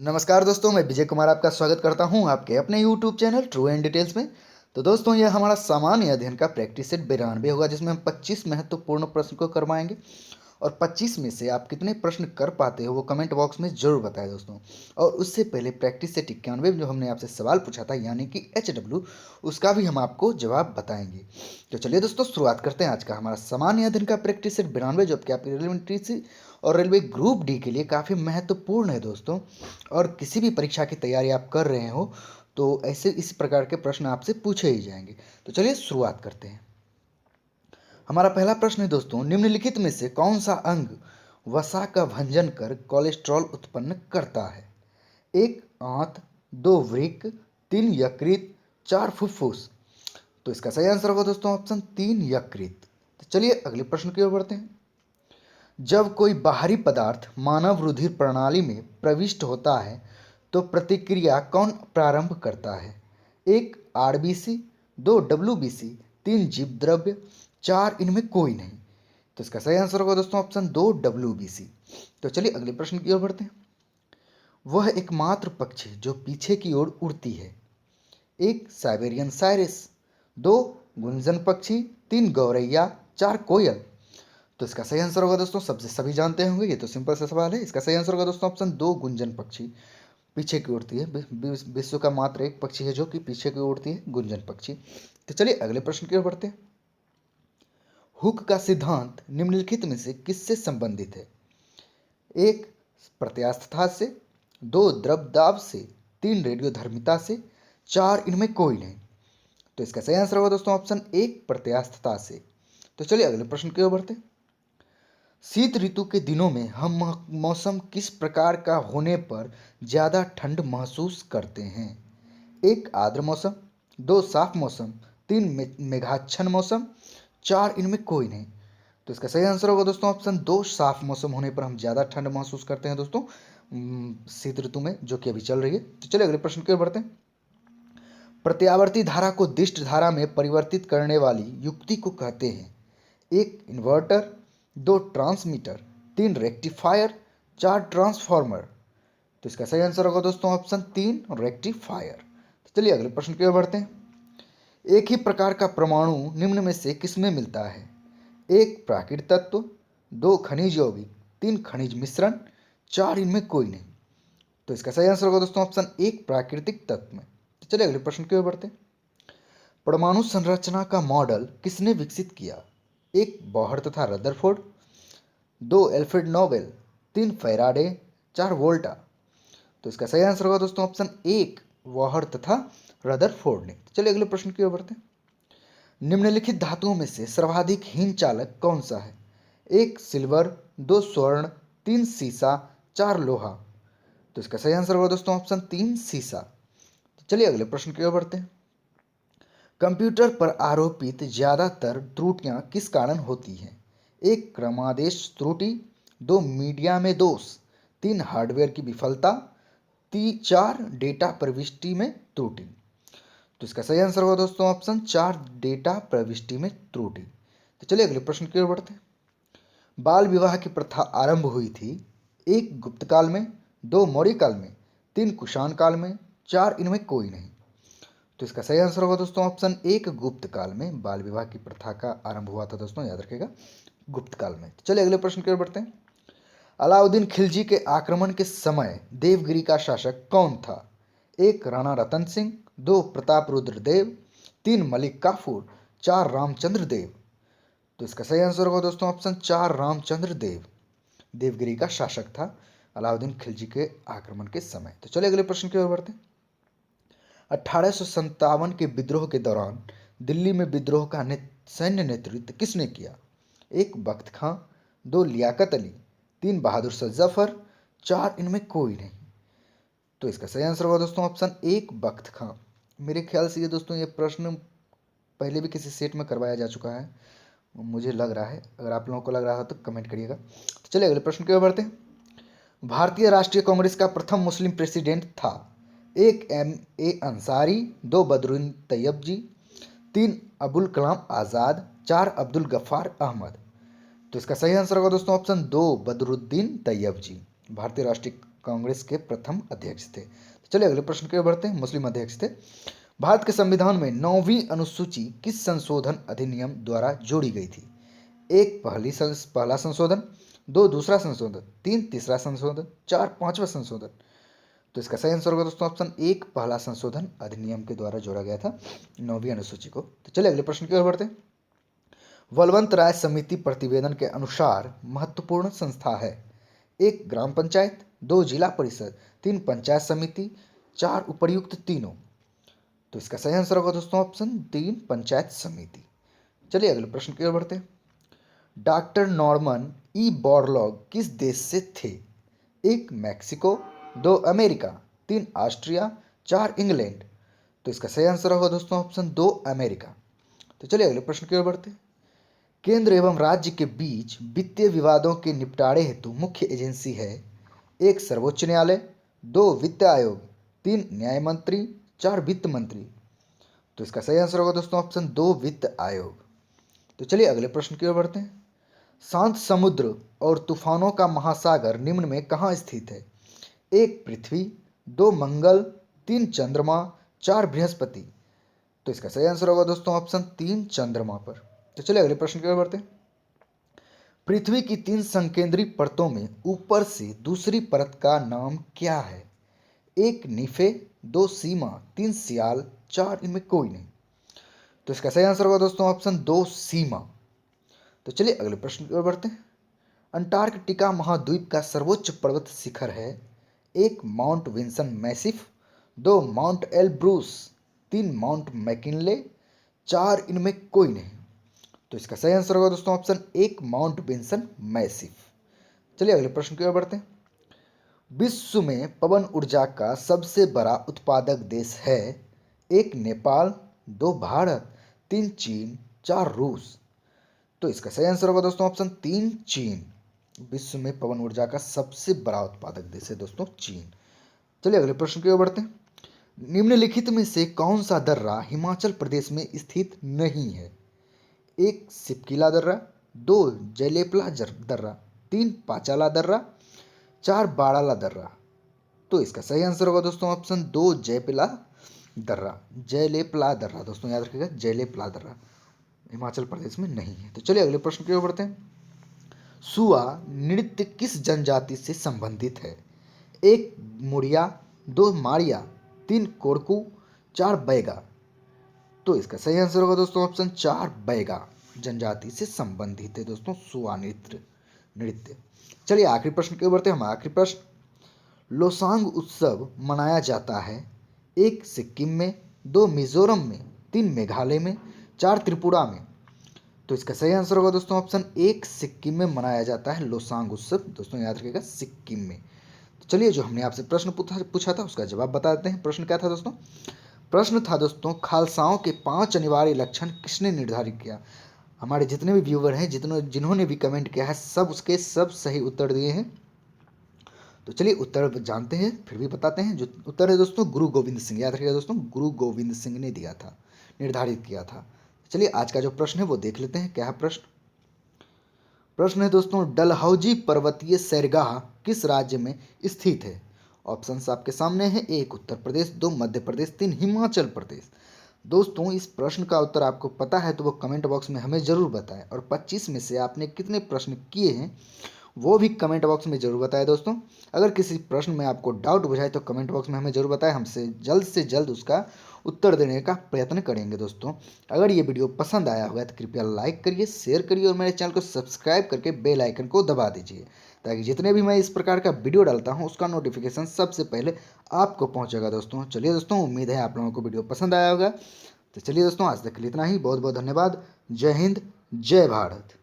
नमस्कार दोस्तों, मैं विजय कुमार आपका स्वागत करता हूं आपके अपने YouTube channel true and details में। तो दोस्तों, यह हमारा सामान्य अध्ययन का प्रैक्टिस सेट 92 होगा, जिसमें हम 25 महत्वपूर्ण प्रश्न को करवाएंगे। और 25 में से आप कितने प्रश्न कर पाते हो वो कमेंट बॉक्स में जरूर बताएं दोस्तों। और उससे पहले प्रैक्टिस सेट 91 जो हमने आपसे सवाल पूछा था, यानी कि HW, उसका भी हम आपको जवाब बताएंगे। तो चलिए दोस्तों, शुरुआत करते हैं आज का हमारा सामान्य अध्ययन का प्रैक्टिस सेट 92, जो आपकी रेलवे सी और रेलवे ग्रुप डी के लिए काफ़ी महत्वपूर्ण है दोस्तों। और किसी भी परीक्षा की तैयारी आप कर रहे हो तो ऐसे इस प्रकार के प्रश्न आपसे पूछे ही जाएंगे। तो चलिए शुरुआत करते हैं। हमारा पहला प्रश्न है दोस्तों, निम्नलिखित में से कौन सा अंग वसा का भंजन कर कोलेस्ट्रॉल उत्पन्न करता है? एक आंत, दो वृक्क, तीन यकृत, चार फुफ्फुस। तो इसका सही आंसर होगा दोस्तों ऑप्शन 3 यकृत। तो चलिए अगले प्रश्न की ओर बढ़ते हैं। जब कोई बाहरी पदार्थ मानव रुधिर प्रणाली में प्रविष्ट होता है तो प्रतिक्रिया कौन प्रारंभ करता है? एक आरबीसी, दो डब्ल्यूबीसी, तीन जीव द्रव्य, चार इनमें कोई नहीं। तो इसका सही आंसर होगा दोस्तों ऑप्शन 2 डब्ल्यूबीसी। तो चलिए अगले प्रश्न की ओर बढ़ते हैं। वह एकमात्र पक्षी जो पीछे की ओर उड़ती है? एक साइबेरियन साइरस, दो गुंजन पक्षी, तीन गौरैया, चार कोयल। तो इसका सही आंसर होगा दोस्तों, सबसे सभी जानते होंगे, ये तो सिंपल सा सवाल है। इसका सही आंसर होगा दोस्तों ऑप्शन 2 गुंजन पक्षी, पीछे की उड़ती है। विश्व का मात्र एक पक्षी है जो कि पीछे की उड़ती है, गुंजन पक्षी। तो चलिए अगले प्रश्न की ओर बढ़ते हैं। हुक का सिद्धांत निम्नलिखित में से किससे संबंधित है? एक प्रत्यास्थता से, दो द्रव दाब से, तीन रेडियोधर्मिता से, चार इनमें कोई नहीं। तो इसका सही आंसर होगा दोस्तों ऑप्शन 1 प्रत्यास्थता से। तो चलिए अगले प्रश्न की ओर बढ़ते हैं। शीत ऋतु के दिनों में हम मौसम किस प्रकार का होने पर ज़्यादा ठंड महसूस करते हैं? एक आर्द्र मौसम, दो साफ मौसम, तीन मेघाच्छन्न मौसम, चार इनमें कोई नहीं। तो इसका सही आंसर होगा दोस्तों ऑप्शन 2 साफ मौसम होने पर हम ज़्यादा ठंड महसूस करते हैं दोस्तों, शीत ऋतु में, जो कि अभी चल रही है। तो चलिए अगले प्रश्न की ओर बढ़ते हैं। प्रत्यावर्ती धारा को दिष्ट धारा में परिवर्तित करने वाली युक्ति को कहते हैं? एक इन्वर्टर, दो ट्रांसमीटर, तीन रेक्टिफायर, चार ट्रांसफार्मर। तो इसका सही आंसर होगा दोस्तों ऑप्शन 3 रेक्टिफायर। तो चलिए अगले प्रश्न की ओर बढ़ते हैं। एक ही प्रकार का परमाणु निम्न में से किसमें मिलता है? एक प्राकृतिक तत्व, दो खनिज यौगिक, तीन खनिज मिश्रण, चार इनमें कोई नहीं। तो इसका सही आंसर होगा दोस्तों ऑप्शन 1 प्राकृतिक तत्व में। तो चलिए अगले प्रश्न की ओर बढ़ते हैं। परमाणु संरचना का मॉडल किसने विकसित किया? एक बोहर तथा रदरफोर्ड, दो एल्फ्रेड नोबेल, तीन फैराडे, चार वोल्टा। तो इसका सही आंसर होगा दोस्तों ऑप्शन 1 वॉहर तथा रदरफोर्ड ने। चलिए अगले प्रश्न की ओर बढ़ते हैं। निम्नलिखित धातुओं में से सर्वाधिक हीन चालक कौन सा है? एक सिल्वर, दो स्वर्ण, तीन सीसा, चार लोहा। तो इसका सही आंसर होगा दोस्तों ऑप्शन 3 सीसा। तो चलिए अगले प्रश्न की ओर बढ़ते हैं। कंप्यूटर पर आरोपित ज़्यादातर त्रुटियां किस कारण होती हैं? एक क्रमादेश त्रुटि, दो मीडिया में दोष, तीन हार्डवेयर की विफलता, चार डेटा प्रविष्टि में त्रुटि। तो इसका सही आंसर होगा दोस्तों ऑप्शन 4 डेटा प्रविष्टि में त्रुटि। तो चलिए अगले प्रश्न की ओर बढ़ते हैं। बाल विवाह की प्रथा आरंभ हुई थी? एक गुप्त काल में, दो मौर्य काल में, तीन कुषाण काल में, चार इनमें कोई नहीं। तो इसका सही आंसर होगा दोस्तों ऑप्शन 1 गुप्त काल में बाल विवाह की प्रथा का आरंभ हुआ था दोस्तों, याद रखिएगा, गुप्त काल में। चलिए अगले प्रश्न की ओर बढ़ते हैं। अलाउद्दीन खिलजी के आक्रमण के समय देवगिरी का शासक कौन था? एक राणा रतन सिंह, दो प्रताप रुद्र देव, तीन मलिक काफूर, चार रामचंद्र देव। तो इसका सही आंसर होगा दोस्तों ऑप्शन 4 रामचंद्र देव, देवगिरी का शासक था अलाउद्दीन खिलजी के आक्रमण के समय। तो चलिए अगले प्रश्न की ओर बढ़ते हैं। 1857 के विद्रोह के दौरान दिल्ली में विद्रोह का सैन्य नेतृत्व किसने किया? एक बख्त खां, दो लियाकत अली, तीन बहादुर शाह जफर, चार इनमें कोई नहीं। तो इसका सही आंसर होगा दोस्तों ऑप्शन 1 बख्त खां। मेरे ख्याल से ये दोस्तों ये प्रश्न पहले भी किसी सेट में करवाया जा चुका है, मुझे लग रहा है। अगर आप लोगों को लग रहा हो तो कमेंट करिएगा। तो चलिए अगले प्रश्न की ओर बढ़ते हैं। भारतीय राष्ट्रीय कांग्रेस का प्रथम मुस्लिम प्रेसिडेंट था? एक M.A. अंसारी, दो बदरुद्दीन तैयबजी, तीन अबुल कलाम आज़ाद, चार अब्दुल गफ्फार अहमद। तो इसका सही आंसर होगा दोस्तों ऑप्शन 2 बदरुद्दीन तैयबजी, भारतीय राष्ट्रीय कांग्रेस के प्रथम अध्यक्ष थे। तो चलिए अगले प्रश्न की ओर बढ़ते हैं। मुस्लिम अध्यक्ष थे। भारत के संविधान में 9वीं अनुसूची किस संशोधन अधिनियम द्वारा जोड़ी गई थी? एक पहला संशोधन, दो दूसरा संशोधन, तीन तीसरा संशोधन, चार पांचवा संशोधन। तो इसका सही आंसर होगा दोस्तों ऑप्शन एक, पहला संशोधन अधिनियम के द्वारा जोड़ा गया था 9वीं अनुसूची को। तो चलिए अगले प्रश्न की ओर बढ़ते हैं। बलवंत राय समिति प्रतिवेदन के अनुसार महत्वपूर्ण संस्था है? एक ग्राम पंचायत, दो जिला परिषद, तीन पंचायत समिति, चार उपर्युक्त तीनों। तो इसका सही आंसर होगा दोस्तों ऑप्शन तीन, पंचायत समिति। चलिए अगले प्रश्न की ओर बढ़ते हैं। डॉक्टर नॉर्मन ई बोरलॉग किस देश से थे? एक मैक्सिको, दो अमेरिका, तीन ऑस्ट्रिया, चार इंग्लैंड। तो इसका सही आंसर होगा दोस्तों ऑप्शन दो, अमेरिका। तो चलिए अगले प्रश्न की ओर बढ़ते हैं। केंद्र एवं राज्य के बीच वित्तीय विवादों के निपटारे हेतु मुख्य एजेंसी है? एक सर्वोच्च न्यायालय, दो वित्त आयोग, तीन न्याय मंत्री, चार वित्त मंत्री। तो इसका सही आंसर होगा दोस्तों ऑप्शन दो, वित्त आयोग। तो चलिए अगले प्रश्न की ओर बढ़ते हैं। शांत समुद्र और तूफानों का महासागर निम्न में कहाँ स्थित है? एक पृथ्वी, दो मंगल, तीन चंद्रमा, चार बृहस्पति। तो इसका सही आंसर होगा दोस्तों ऑप्शन तीन, चंद्रमा पर। तो चलिए अगले प्रश्न की ओर बढ़ते हैं। पृथ्वी की तीन संकेंद्री परतों में ऊपर से दूसरी परत का नाम क्या है? एक नीफे, दो सीमा, तीन सियाल, चार इनमें कोई नहीं। तो इसका सही आंसर होगा दोस्तों ऑप्शन दो, सीमा। तो चलिए अगले प्रश्न की ओर बढ़ते हैं। अंटार्कटिका महाद्वीप का सर्वोच्च पर्वत शिखर है? एक माउंट विंसन मैसिफ, दो माउंट एलब्रूस, तीन माउंट मैकिनले, चार इनमें कोई नहीं। तो इसका सही आंसर होगा दोस्तों ऑप्शन एक, माउंट विंसन मैसिफ। चलिए अगले प्रश्न की ओर बढ़ते हैं। विश्व में पवन ऊर्जा का सबसे बड़ा उत्पादक देश है? एक नेपाल, दो भारत, तीन चीन, चार रूस। तो इसका सही आंसर होगा दोस्तों ऑप्शन तीन, चीन। विश्व में पवन ऊर्जा का सबसे बड़ा उत्पादक देश है दोस्तों चीन। चलिए अगले प्रश्न की ओर बढ़ते हैं। निम्नलिखित में से कौन सा दर्रा हिमाचल प्रदेश में स्थित नहीं है? एक सिपकिला दर्रा, दो जयलेपला दर्रा, तीन पाचाला दर्रा, चार बाड़ाला दर्रा। तो इसका सही आंसर होगा दोस्तों ऑप्शन दो, जयपिला दर्रा, जयलेपला दर्रा। दोस्तों याद रखिएगा, जयलेपला दर्रा हिमाचल प्रदेश में नहीं है। तो चलिए अगले प्रश्न की ओर बढ़ते हैं। सुआ नृत्य किस जनजाति से संबंधित है? एक मुड़िया, दो मारिया, तीन कोरकू, चार बैगा। तो इसका सही आंसर होगा दोस्तों ऑप्शन चार, बैगा जनजाति से संबंधित है दोस्तों सुआ नृत्य। चलिए आखिरी प्रश्न की ओर बढ़ते हैं। हमारा आखिरी प्रश्न। लोसांग उत्सव मनाया जाता है? एक सिक्किम में, दो मिजोरम में, तीन मेघालय में, चार त्रिपुरा में। तो इसका सही आंसर होगा दोस्तों ऑप्शन एक, सिक्किम में मनाया जाता है लोसांग उत्सव। दोस्तों याद रखिएगा, सिक्किम में। तो चलिए जो हमने आपसे प्रश्न पूछा था उसका जवाब बता देते हैं। प्रश्न क्या था दोस्तों? प्रश्न था दोस्तों, खालसाओं के 5 अनिवार्य लक्षण किसने निर्धारित किया? हमारे जितने भी व्यूवर हैं, जिन्होंने भी कमेंट किया है, सब उसके सब सही उत्तर दिए हैं। तो चलिए उत्तर जानते हैं, फिर भी बताते हैं। जो उत्तर है दोस्तों, गुरु गोविंद सिंह। याद रखिएगा दोस्तों, गुरु गोविंद सिंह ने दिया था, निर्धारित किया था। चलिए आज का जो प्रश्न है वो देख लेते हैं। क्या है प्रश्न? प्रश्न है दोस्तों, डलहौजी पर्वतीय सैरगाह किस राज्य में स्थित है? ऑप्शंस आपके सामने हैं। एक उत्तर प्रदेश, दो मध्य प्रदेश, तीन हिमाचल प्रदेश। दोस्तों इस प्रश्न का उत्तर आपको पता है तो वो कमेंट बॉक्स में हमें ज़रूर बताएं, और 25 में से आपने कितने प्रश्न किए हैं वो भी कमेंट बॉक्स में ज़रूर बताएं दोस्तों। अगर किसी प्रश्न में आपको डाउट बुझाए तो कमेंट बॉक्स में हमें ज़रूर बताएं, हमसे जल्द से जल्द उसका उत्तर देने का प्रयत्न करेंगे दोस्तों। अगर ये वीडियो पसंद आया होगा तो कृपया लाइक करिए, शेयर करिए और मेरे चैनल को सब्सक्राइब करके बेल आइकन को दबा दीजिए, ताकि जितने भी मैं इस प्रकार का वीडियो डालता हूँ उसका नोटिफिकेशन सबसे पहले आपको पहुँचेगा दोस्तों। चलिए दोस्तों, उम्मीद है आप लोगों को वीडियो पसंद आया होगा। तो चलिए दोस्तों, आज तक के लिए इतना ही। बहुत बहुत धन्यवाद। जय हिंद, जय भारत।